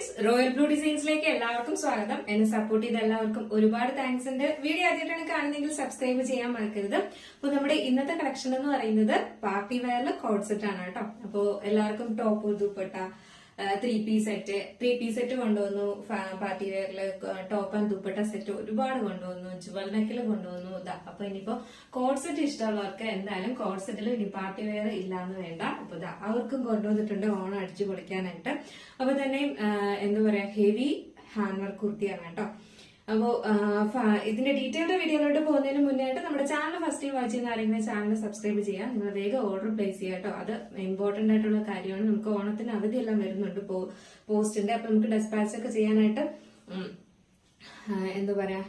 Friends, royal blue ഡിസൈൻസിലേക്ക് എല്ലാവർക്കും സ്വാഗതം. എന്നെ സപ്പോർട്ട് ചെയ്ത എല്ലാവർക്കും ഒരുപാട് താങ്ക്സ് ഉണ്ട്. വീഡിയോ ആദ്യമായിട്ടാണ് കാണുന്നതെങ്കിൽ സബ്സ്ക്രൈബ് ചെയ്യാൻ മറക്കരുത്. അപ്പൊ നമ്മുടെ ഇന്നത്തെ കളക്ഷൻ എന്ന് പറയുന്നത് പാർട്ടി വെയറിൽ കോഡ് സെറ്റ് ആണ് കേട്ടോ. അപ്പോ എല്ലാവർക്കും top dupatta, three piece set കൊണ്ടുവന്നു. പാർട്ടി വെയറില് ടോപ്പ് ആൻഡ് ദുപ്പട്ട സെറ്റ് ഒരുപാട് കൊണ്ടുവന്നു. ജുവൽ നെക്കിൽ കൊണ്ടുവന്നു. അപ്പൊ ഇനിയിപ്പോ കോഡ് സെറ്റ് ഇഷ്ടമുള്ളവർക്ക് എന്തായാലും കോഡ് സെറ്റിൽ ഇനി പാർട്ടി വെയർ ഇല്ലാന്ന് വേണ്ട. അപ്പൊ അവർക്കും കൊണ്ടുവന്നിട്ടുണ്ട് ഓണം അടിച്ചു പൊളിക്കാനായിട്ട്. അപ്പൊ തന്നെ എന്താ പറയാ, ഹെവി ഹാൻഡ് വർക്ക് കുർത്തിയാണ് കേട്ടോ. അപ്പോ ഇതിന്റെ ഡീറ്റെയിൽഡ് വീഡിയോയിലോട്ട് പോകുന്നതിന് മുന്നായിട്ട് നമ്മുടെ ചാനൽ ഫസ്റ്റ് ടൈം വാച്ച് ചെയ്യുന്ന ആരെങ്കിലും ചാനൽ സബ്സ്ക്രൈബ് ചെയ്യാം. നിങ്ങൾ വേഗം ഓർഡർ പ്ലേസ് ചെയ്യാം കേട്ടോ. അത് ഇമ്പോർട്ടന്റ് ആയിട്ടുള്ള കാര്യമാണ്. നമുക്ക് ഓണത്തിന് അവധിയെല്ലാം വരുന്നുണ്ട് പോസ്റ്റിന്റെ. അപ്പൊ നമുക്ക് ഡെസ്പാച്ച് ഒക്കെ ചെയ്യാനായിട്ട് എന്താ പറയാ,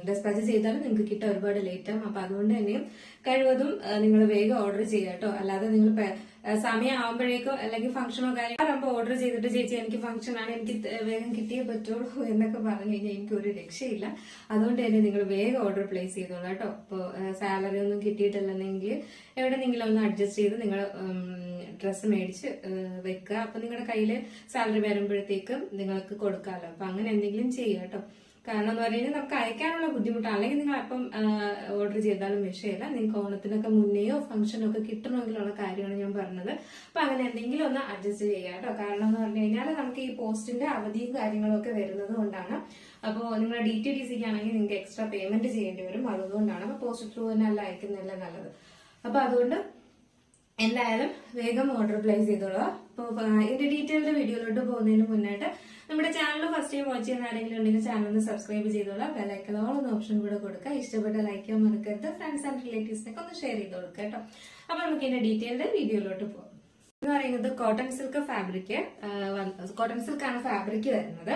ഡെസ്പാച്ച് ചെയ്താലും നിങ്ങൾക്ക് കിട്ടാൻ ഒരുപാട് ലേറ്റ് ആവും. അപ്പൊ അതുകൊണ്ട് തന്നെയും കഴിവതും നിങ്ങൾ വേഗം ഓർഡർ ചെയ്യുക കേട്ടോ. അല്ലാതെ നിങ്ങൾ സമയം ആവുമ്പോഴേക്കോ അല്ലെങ്കിൽ ഫംഗ്ഷനോ കാര്യങ്ങളോ ഓർഡർ ചെയ്തിട്ട് ചേച്ചി എനിക്ക് ഫംഗ്ഷൻ ആണ്, എനിക്ക് വേഗം കിട്ടിയേ പറ്റുള്ളൂ എന്നൊക്കെ പറഞ്ഞു കഴിഞ്ഞാൽ എനിക്ക് ഒരു രക്ഷയില്ല. അതുകൊണ്ട് തന്നെ നിങ്ങൾ വേഗം ഓർഡർ പ്ലേസ് ചെയ്തോളൂ കേട്ടോ. ഇപ്പോൾ സാലറി ഒന്നും കിട്ടിയിട്ടില്ലെന്നെങ്കിൽ എവിടെന്നെങ്കിലും ഒന്ന് അഡ്ജസ്റ്റ് ചെയ്ത് നിങ്ങൾ ഡ്രസ്സ് മേടിച്ച് വെക്കുക. അപ്പൊ നിങ്ങളുടെ കയ്യിൽ സാലറി വരുമ്പോഴത്തേക്കും നിങ്ങൾക്ക് കൊടുക്കാമല്ലോ. അപ്പൊ അങ്ങനെ എന്തെങ്കിലും ചെയ്യുക കേട്ടോ. കാരണം എന്ന് പറഞ്ഞു കഴിഞ്ഞാൽ നമുക്ക് അയക്കാനുള്ള ബുദ്ധിമുട്ടാണ്. അല്ലെങ്കിൽ നിങ്ങൾ അപ്പം ഓർഡർ ചെയ്താലും വിഷയമില്ല. നിങ്ങൾക്ക് ഓണത്തിനൊക്കെ മുന്നെയോ ഫംഗ്ഷനോ ഒക്കെ കിട്ടണമെങ്കിലുള്ള കാര്യമാണ് ഞാൻ പറഞ്ഞത്. അപ്പൊ അങ്ങനെ എന്തെങ്കിലും ഒന്ന് അഡ്ജസ്റ്റ് ചെയ്യാം കേട്ടോ. കാരണം എന്ന് പറഞ്ഞു കഴിഞ്ഞാൽ നമുക്ക് ഈ പോസ്റ്റിന്റെ അവധിയും കാര്യങ്ങളും ഒക്കെ വരുന്നത് കൊണ്ടാണ്. അപ്പോൾ നിങ്ങളുടെ DTDC ആണെങ്കിൽ നിങ്ങൾക്ക് എക്സ്ട്രാ പേയ്മെന്റ് ചെയ്യേണ്ടി വരും. അതുകൊണ്ടാണ്. അപ്പൊ പോസ്റ്റ് ത്രൂ തന്നെ അല്ല അയക്കുന്നതല്ല നല്ലത്. അപ്പൊ അതുകൊണ്ട് എന്തായാലും വേഗം ഓർഡർ പ്ലേസ് ചെയ്തോളൂ. അപ്പോൾ ഇതിന്റെ ഡീറ്റെയിൽഡ് വീഡിയോയിലോട്ട് പോകുന്നതിന് മുന്നായിട്ട് നമ്മുടെ ചാനൽ ഫസ്റ്റ് ടൈം വാച്ച് ചെയ്യുന്ന ആരെങ്കിലും ഉണ്ടെങ്കിൽ ചാനൽ ഒന്ന് സബ്സ്ക്രൈബ് ചെയ്തോളാം. ബെല്ലൈക്കൺ ഓൾ എന്ന ഓപ്ഷൻ കൂടെ കൊടുക്കുക. ഇഷ്ടപ്പെട്ട ലൈക്ക് ചെയ്യാൻ മറക്കരുത്. ഫ്രണ്ട്സ് ആൻഡ് റിലേറ്റീവ്സിനൊക്കെ ഒന്ന് ഷെയർ ചെയ്ത് കൊടുക്കുക കേട്ടോ. അപ്പൊ നമുക്ക് ഇതിന്റെ ഡീറ്റെയിൽഡ് വീഡിയോയിലോട്ട് പോകാം. എന്ന് പറയുന്നത് കോട്ടൺ സിൽക്ക് ആണ് ഫാബ്രിക് വരുന്നത്.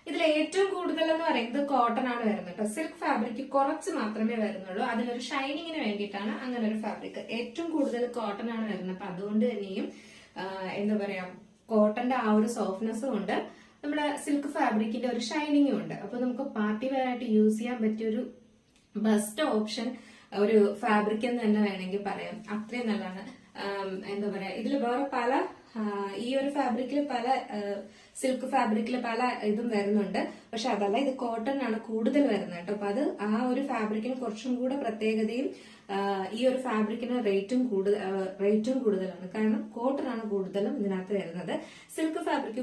ഇതിൽ ഏറ്റവും കൂടുതൽ എന്ന് പറയുന്നത് കോട്ടൺ ആണ് വരുന്നത് കേട്ടോ. സിൽക്ക് ഫാബ്രിക് കുറച്ച് മാത്രമേ വരുന്നുള്ളൂ. അതിലൊരു ഷൈനിങ്ങിന് വേണ്ടിയിട്ടാണ് അങ്ങനെ ഒരു ഫാബ്രിക്. ഏറ്റവും കൂടുതൽ കോട്ടൺ ആണ് വരുന്നത്. അപ്പൊ അതുകൊണ്ട് തന്നെയും എന്താ പറയാ, കോട്ടന്റെ ആ ഒരു സോഫ്റ്റ്നെസ്സും ഉണ്ട്, നമ്മുടെ സിൽക്ക് ഫാബ്രിക്കിന്റെ ഒരു ഷൈനിങ്ങും ഉണ്ട്. അപ്പൊ നമുക്ക് പാർട്ടി വെയർ ആയിട്ട് യൂസ് ചെയ്യാൻ പറ്റിയ ഒരു ബെസ്റ്റ് ഓപ്ഷൻ ഒരു ഫാബ്രിക് എന്ന് തന്നെ വേണമെങ്കിൽ പറയാം. അത്രയും നല്ലതാണ്. എന്താ പറയാ, ഇതിൽ വേറെ പല ഈ ഒരു ഫാബ്രിക്കിൽ പല സിൽക്ക് ഫാബ്രിക്കിൽ പല ഇതും വരുന്നുണ്ട്. പക്ഷെ അതല്ല, ഇത് കോട്ടൺ ആണ് കൂടുതൽ വരുന്നത് കേട്ടോ. അപ്പൊ അത് ആ ഒരു ഫാബ്രിക്കിന് കുറച്ചും കൂടെ പ്രത്യേകതയും ഈ ഒരു ഫാബ്രിക്കിന് റേറ്റും കൂടുതലാണ്. കാരണം കോട്ടൺ ആണ് കൂടുതലും ഇതിനകത്ത് വരുന്നത്. സിൽക്ക് ഫാബ്രിക്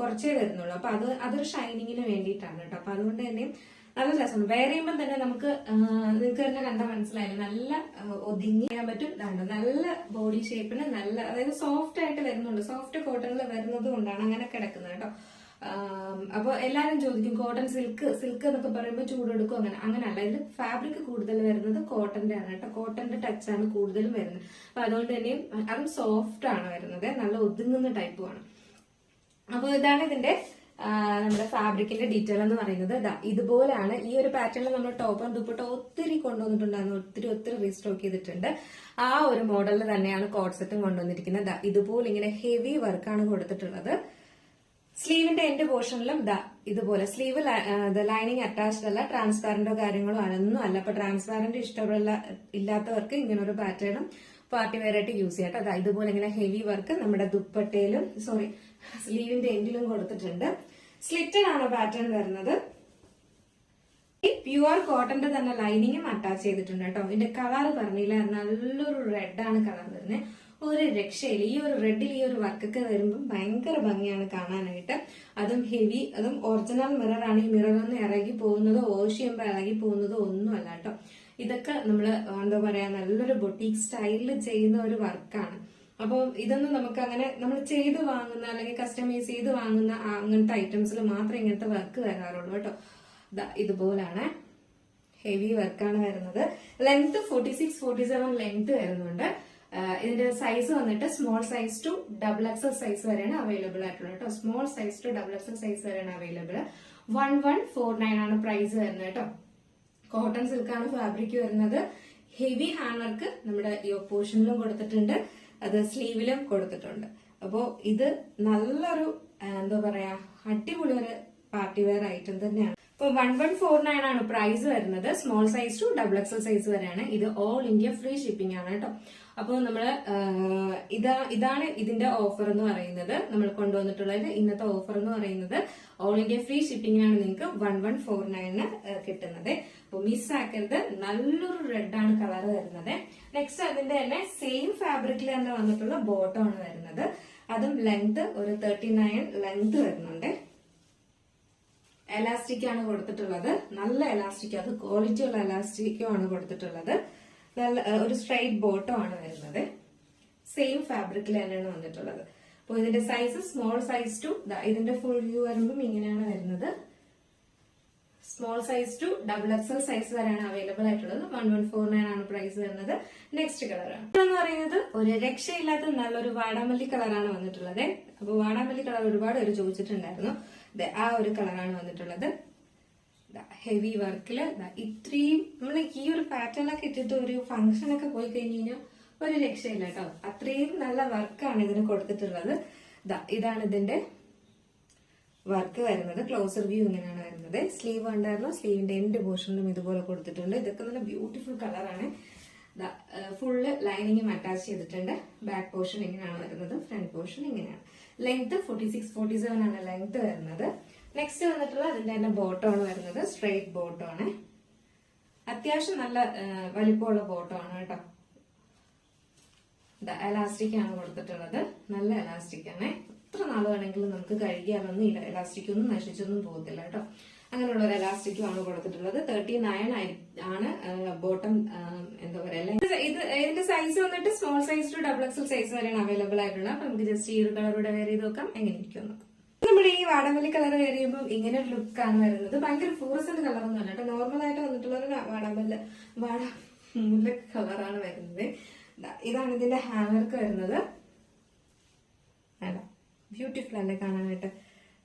കുറച്ചേ വരുന്നുള്ളൂ. അപ്പൊ അതൊരു ഷൈനിങ്ങിന് വേണ്ടിയിട്ടാണ് കേട്ടോ. അപ്പൊ അതുകൊണ്ട് തന്നെ നല്ല രസമാണ്. വെയർ ചെയ്യുമ്പോൾ തന്നെ നമുക്ക് നിങ്ങൾക്ക് തന്നെ കണ്ടാൽ മനസ്സിലായില്ല, നല്ല ഒതുങ്ങി ചെയ്യാൻ പറ്റും. നല്ല ബോഡി ഷേപ്പിന് നല്ല, അതായത് സോഫ്റ്റ് ആയിട്ട് വരുന്നുണ്ട്. സോഫ്റ്റ് കോട്ടണിൽ വരുന്നത് കൊണ്ടാണ് അങ്ങനെ കിടക്കുന്നത് കേട്ടോ. അപ്പൊ എല്ലാരും ചോദിക്കും കോട്ടൺ സിൽക്ക് എന്നൊക്കെ പറയുമ്പോൾ ചൂടെടുക്കും. അങ്ങനെയല്ല. ഇതിൽ ഫാബ്രിക് കൂടുതൽ വരുന്നത് കോട്ടന്റെ ആണ് കേട്ടോ. കോട്ടന്റെ ടച്ച് ആണ് കൂടുതലും വരുന്നത്. അപ്പൊ അതുകൊണ്ട് തന്നെ അതും സോഫ്റ്റ് ആണ് വരുന്നത്. നല്ല ഒതുങ്ങുന്ന ടൈപ്പുമാണ്. അപ്പൊ ഇതാണ് ഇതിന്റെ നമ്മുടെ ഫാബ്രിക്കിന്റെ ഡീറ്റെയിൽ എന്ന് പറയുന്നത്. ഇതുപോലെയാണ്. ഈ ഒരു പാറ്റേണിൽ നമ്മൾ ടോപ്പ് ആൻഡ് ദുപ്പട്ട ഒത്തിരി കൊണ്ടുവന്നിട്ടുണ്ടായിരുന്നു. ഒത്തിരി റീസ്റ്റോക്ക് ചെയ്തിട്ടുണ്ട്. ആ ഒരു മോഡലിൽ തന്നെയാണ് കോഡ് സെറ്റും കൊണ്ടുവന്നിരിക്കുന്നത്. ഇതുപോലെ ഇങ്ങനെ ഹെവി വർക്കാണ് കൊടുത്തിട്ടുള്ളത്. സ്ലീവിന്റെ എൻഡ് പോർഷനിലും ഇതുപോലെ സ്ലീവ് ലൈനിങ് അറ്റാച്ച്ഡ് അല്ല. ട്രാൻസ്പാരന്റോ കാര്യങ്ങളോ അതൊന്നും അല്ല. അപ്പൊ ട്രാൻസ്പാരന്റ് ഇല്ലാത്തവർക്ക് ഇങ്ങനെ ഒരു പാറ്റേണും പാർട്ടി വെയർ ആയിട്ട് യൂസ് ചെയ്യാം കേട്ടോ. ഇതുപോലെ ഇങ്ങനെ ഹെവി വർക്ക് നമ്മുടെ ദുപ്പട്ടയിലും സ്ലീവിന്റെ എൻഡിലും കൊടുത്തിട്ടുണ്ട്. സ്ലിറ്റഡ് ആണ് പാറ്റേൺ വരുന്നത്. പ്യുവർ കോട്ടന്റെ തന്നെ ലൈനിങ്ങും അറ്റാച്ച് ചെയ്തിട്ടുണ്ട് കേട്ടോ. ഇതിന്റെ കളർ പറഞ്ഞില്ല, നല്ലൊരു റെഡ് ആണ് കളർ വരുന്നത്. ഒരു രക്ഷയില്ല. ഈ ഒരു റെഡിൽ ഈ ഒരു വർക്കൊക്കെ വരുമ്പോൾ ഭയങ്കര ഭംഗിയാണ് കാണാനായിട്ട്. അതും ഹെവി, അതും ഒറിജിനൽ മിറർ ആണ്. ഈ മിററൊന്നും ഇറങ്ങി പോകുന്നതോ വാഷ് ചെയ്യുമ്പോൾ ഇറങ്ങി പോകുന്നതോ ഒന്നും അല്ല കേട്ടോ. ഇതൊക്കെ നമ്മള് എന്താ പറയാ, നല്ലൊരു ബൊട്ടീക് സ്റ്റൈലിൽ ചെയ്യുന്ന ഒരു വർക്കാണ്. അപ്പൊ ഇതൊന്നും നമുക്ക് അങ്ങനെ നമ്മൾ ചെയ്ത് വാങ്ങുന്ന അല്ലെങ്കിൽ കസ്റ്റമൈസ് ചെയ്ത് വാങ്ങുന്ന അങ്ങനത്തെ ഐറ്റംസിൽ മാത്രമേ ഇങ്ങനത്തെ വർക്ക് വരാറുള്ളൂ കേട്ടോ. ഇതുപോലാണ് ഹെവി വർക്കാണ് വരുന്നത്. ലെങ്ത് 46-47 ലെങ്ത് വരുന്നുണ്ട്. ഇതിന്റെ സൈസ് വന്നിട്ട് small size to XXL size വരെയാണ് അവൈലബിൾ ആയിട്ടുള്ളത് കേട്ടോ. Small size to XXL size വരെയാണ് അവൈലബിൾ. 1149 ആണ് പ്രൈസ് വരുന്നത് കേട്ടോ. കോട്ടൺ സിൽക്കാണ് ഫാബ്രിക് വരുന്നത്. ഹെവി ഹാൻഡ് വർക്ക് നമ്മുടെ ഈ പോർഷനിലും കൊടുത്തിട്ടുണ്ട്, അത് സ്ലീവിലും കൊടുത്തിട്ടുണ്ട്. അപ്പോ ഇത് നല്ലൊരു എന്താ പറയാ, അടിപൊളി ഒരു പാർട്ടി വെയർ ഐറ്റം തന്നെയാണ്. ഇപ്പൊ 1149 ആണ് പ്രൈസ് വരുന്നത്. Small size to XXL size വരെയാണ്. ഇത് ഓൾ ഇന്ത്യ ഫ്രീ ഷിപ്പിംഗ് ആണ് കേട്ടോ. അപ്പോൾ നമ്മള് ഇതാണ് ഇതിന്റെ ഓഫർ എന്ന് പറയുന്നത്. നമ്മൾ കൊണ്ടുവന്നിട്ടുള്ളത് ഇന്നത്തെ ഓഫർ എന്ന് പറയുന്നത് ഓൾ ഇന്ത്യ ഫ്രീ ഷിപ്പിംഗിനാണ് നിങ്ങൾക്ക് 1149 കിട്ടുന്നത്. അപ്പൊ മിസ്സാക്കരുത്. നല്ലൊരു റെഡ് ആണ് കളർ വരുന്നത്. നെക്സ്റ്റ് അതിന്റെ തന്നെ സെയിം ഫാബ്രിക്കിൽ തന്നെ വന്നിട്ടുള്ള ബോട്ടം ആണ് വരുന്നത്. അതും ലെങ്ത് ഒരു 39 ലെങ്ത് വരുന്നുണ്ട്. എലാസ്റ്റിക് ആണ് കൊടുത്തിട്ടുള്ളത്. നല്ല എലാസ്റ്റിക്, അത് ക്വാളിറ്റി ഉള്ള എലാസ്റ്റിക്കും ആണ് കൊടുത്തിട്ടുള്ളത്. നല്ല ഒരു സ്ട്രൈറ്റ് ബോട്ടം ആണ് വരുന്നത്. സെയിം ഫാബ്രിക്കിൽ തന്നെയാണ് വന്നിട്ടുള്ളത്. അപ്പോൾ ഇതിന്റെ സൈസ് സ്മോൾ സൈസ് ടു, ഇതിന്റെ ഫുൾ വ്യൂ വരുമ്പോൾ ഇങ്ങനെയാണ് വരുന്നത്. Small size to XXL size വരെയാണ് അവൈലബിൾ ആയിട്ടുള്ളത്. 1149 ആണ് പ്രൈസ് വരുന്നത്. നെക്സ്റ്റ് കളറാണ് എന്ന് പറയുന്നത് ഒരു രക്ഷയില്ലാത്ത നല്ലൊരു വാടാമല്ലി കളറാണ് വന്നിട്ടുള്ളത്. അപ്പൊ വാടാമല്ലി കളർ ഒരുപാട് പേര് ചോദിച്ചിട്ടുണ്ടായിരുന്നു. ആ ഒരു കളറാണ് വന്നിട്ടുള്ളത്. ഹെവി വർക്കില് ഇത്രയും നമ്മൾ ഈ ഒരു പാറ്റേൺ ഒക്കെ ഇട്ടിട്ട് ഒരു ഫംഗ്ഷൻ ഒക്കെ പോയി കഴിഞ്ഞ് കഴിഞ്ഞാൽ ഒരു രക്ഷയില്ല കേട്ടോ. അത്രയും നല്ല വർക്കാണ് ഇതിന് കൊടുത്തിട്ടുള്ളത്. ഇതാണ് ഇതിന്റെ വർക്ക് വരുന്നത്. ക്ലോസർ വ്യൂ ഇങ്ങനെയാണ് വരുന്നത്. സ്ലീവ് ഉണ്ടായിരുന്നു. സ്ലീവിന്റെ എൻഡ് പോർഷനിലും ഇതുപോലെ കൊടുത്തിട്ടുണ്ട്. ഇതൊക്കെ നല്ല ബ്യൂട്ടിഫുൾ കളറാണ്. ഫുള്ള് ലൈനിങ്ങും അറ്റാച്ച് ചെയ്തിട്ടുണ്ട്. ബാക്ക് പോർഷൻ ഇങ്ങനെയാണ് വരുന്നത്. ഫ്രണ്ട് പോർഷൻ ഇങ്ങനെയാണ്. ലെങ്ത് 46-47 ആണ് ലെങ്ത് വരുന്നത്. നെക്സ്റ്റ് വന്നിട്ടുള്ള അതിന്റെ തന്നെ ബോട്ടം ആണ് വരുന്നത്. സ്ട്രെയിറ്റ് ബോട്ടം ആണ്. അത്യാവശ്യം നല്ല വലിപ്പമുള്ള ബോട്ടം ആണ് കേട്ടോ. എലാസ്റ്റിക് ആണ് കൊടുത്തിട്ടുള്ളത്. നല്ല എലാസ്റ്റിക് ആണ്. എത്ര നാൾ വേണമെങ്കിലും നമുക്ക് കഴുകിയാലൊന്നും എലാസ്റ്റിക് ഒന്നും നശിച്ചൊന്നും പോകത്തില്ല കേട്ടോ. അങ്ങനെയുള്ള ഒരു എലാസ്റ്റിക്കും ആണ് കൊടുത്തിട്ടുള്ളത്. 39 ആണ് ബോട്ടം. എന്താ പറയുക, ഇതിന്റെ സൈസ് വന്നിട്ട് small size to XXL size വരെയാണ് അവൈലബിൾ ആയിട്ടുള്ളത്. അപ്പൊ നമുക്ക് ജസ്റ്റ് ഈ ഒരു കളറൂടെ വെയർ ചെയ്ത് നോക്കാം എങ്ങനെ ഇരിക്കും. നമ്മുടെ ഈ വാടാമല്ലി കളർ വെയർ ചെയ്യുമ്പോൾ ഇങ്ങനെ ഒരു ലുക്ക് ആണ് വരുന്നത്. ഭയങ്കര ഫ്ലൂറസന്റ് കളറൊന്നും അല്ല കേട്ടോ. നോർമൽ ആയിട്ട് വന്നിട്ടുള്ള ഒരു വാടാമുല്ല കളറാണ് വരുന്നത്. ഇതാണ് ഇതിന്റെ ഹാൻഡ് വർക്ക് വരുന്നത്. ബ്യൂട്ടിഫുൾ അല്ലേ കാണാനായിട്ട്.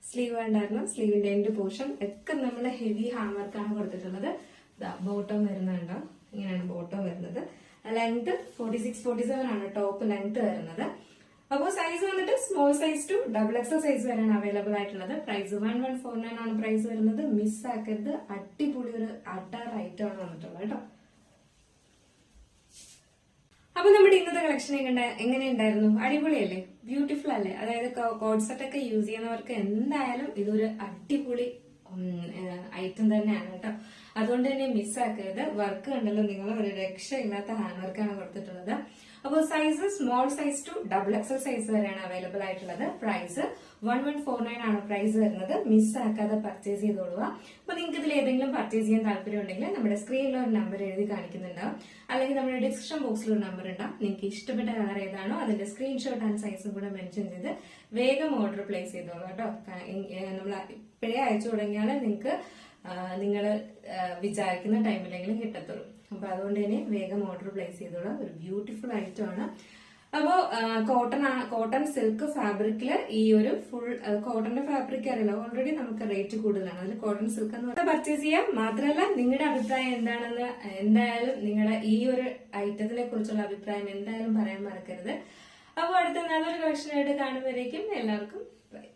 സ്ലീവ് ഉണ്ടായിരുന്നു. സ്ലീവിന്റെ എൻഡ് പോർഷൻ ഒക്കെ നമ്മൾ ഹെവി ഹാൻഡ് വർക്കാണ് കൊടുത്തിട്ടുള്ളത്. ബോട്ടം വരുന്നുണ്ടോ, ഇങ്ങനെയാണ് ബോട്ടം വരുന്നത്. ലെങ്ത് 46-47 ആണ് ടോപ്പ് ലെങ്ത് വരുന്നത്. അപ്പോൾ സൈസ് വന്നിട്ട് small size to XXL size വരെയാണ് അവൈലബിൾ ആയിട്ടുള്ളത്. പ്രൈസ് 1149 ആണ് പ്രൈസ് വരുന്നത്. മിസ് ആക്കരുത്. അടിപൊളി ഒരു റൈറ്റ് ആണ് വന്നിട്ടുള്ളത് കേട്ടോ. അപ്പൊ നമ്മുടെ ഇന്നത്തെ കളക്ഷൻ എങ്ങനെയുണ്ടായിരുന്നു? അടിപൊളിയല്ലേ? ബ്യൂട്ടിഫുൾ അല്ലേ? അതായത് കോഡ് സെറ്റ് ഒക്കെ യൂസ് ചെയ്യുന്നവർക്ക് എന്തായാലും ഇതൊരു അടിപൊളി ഐറ്റം തന്നെയാണ് കേട്ടോ. അതുകൊണ്ട് തന്നെ മിസ്സാക്കരുത്. വർക്ക് കണ്ടല്ലോ നിങ്ങൾ, ഒരു രക്ഷയില്ലാത്ത ഹാൻഡ് വർക്കാണ് കൊടുത്തിട്ടുള്ളത്. അപ്പോൾ size small size to XXL size വരെയാണ് അവൈലബിൾ ആയിട്ടുള്ളത്. പ്രൈസ് 1149 ആണ് പ്രൈസ് വരുന്നത്. മിസ്സാക്കാതെ പർച്ചേസ് ചെയ്തോളുക. അപ്പൊ നിങ്ങൾക്ക് ഇതിൽ ഏതെങ്കിലും പർച്ചേസ് ചെയ്യാൻ താല്പര്യം ഉണ്ടെങ്കിൽ നമ്മുടെ സ്ക്രീനിൽ ഒരു നമ്പർ എഴുതി കാണിക്കുന്നുണ്ടാവും. അല്ലെങ്കിൽ നമ്മുടെ ഡിസ്ക്രിപ്ഷൻ ബോക്സിൽ ഒരു നമ്പർ ഉണ്ടാവും. നിങ്ങൾക്ക് ഇഷ്ടപ്പെട്ട കളർ ഏതാണോ അതിന്റെ സ്ക്രീൻഷോട്ട് ആൻഡ് സൈസും കൂടെ മെൻഷൻ ചെയ്ത് വേഗം ഓർഡർ പ്ലേസ് ചെയ്തോളൂ കേട്ടോ. നമ്മൾ ഇപ്പോഴേ അയച്ചു തുടങ്ങിയാൽ നിങ്ങൾക്ക് നിങ്ങൾ വിചാരിക്കുന്ന ടൈമിലെങ്കിലും കിട്ടത്തുള്ളൂ. അപ്പൊ അതുകൊണ്ട് തന്നെ വേഗം ഓർഡർ പ്ലേസ് ചെയ്തോളാം. ഒരു ബ്യൂട്ടിഫുൾ ഐറ്റം ആണ്. അപ്പോ കോട്ടൺ സിൽക്ക് ഫാബ്രിക്കില് ഈ ഒരു ഫുൾ കോട്ടന്റെ ഫാബ്രിക് അറിയില്ല, ഓൾറെഡി നമുക്ക് റേറ്റ് കൂടുതലാണ്. അതിൽ കോട്ടൺ സിൽക്ക് എന്ന് പറഞ്ഞാൽ പർച്ചേസ് ചെയ്യാം. മാത്രമല്ല നിങ്ങളുടെ അഭിപ്രായം എന്താണെന്ന് എന്തായാലും നിങ്ങളുടെ ഈ ഒരു ഐറ്റത്തിനെ കുറിച്ചുള്ള അഭിപ്രായം എന്തായാലും പറയാൻ മറക്കരുത്. അപ്പോൾ അടുത്ത നല്ലൊരു കളക്ഷനായിട്ട് കാണുമ്പോഴേക്കും എല്ലാവർക്കും ബൈ.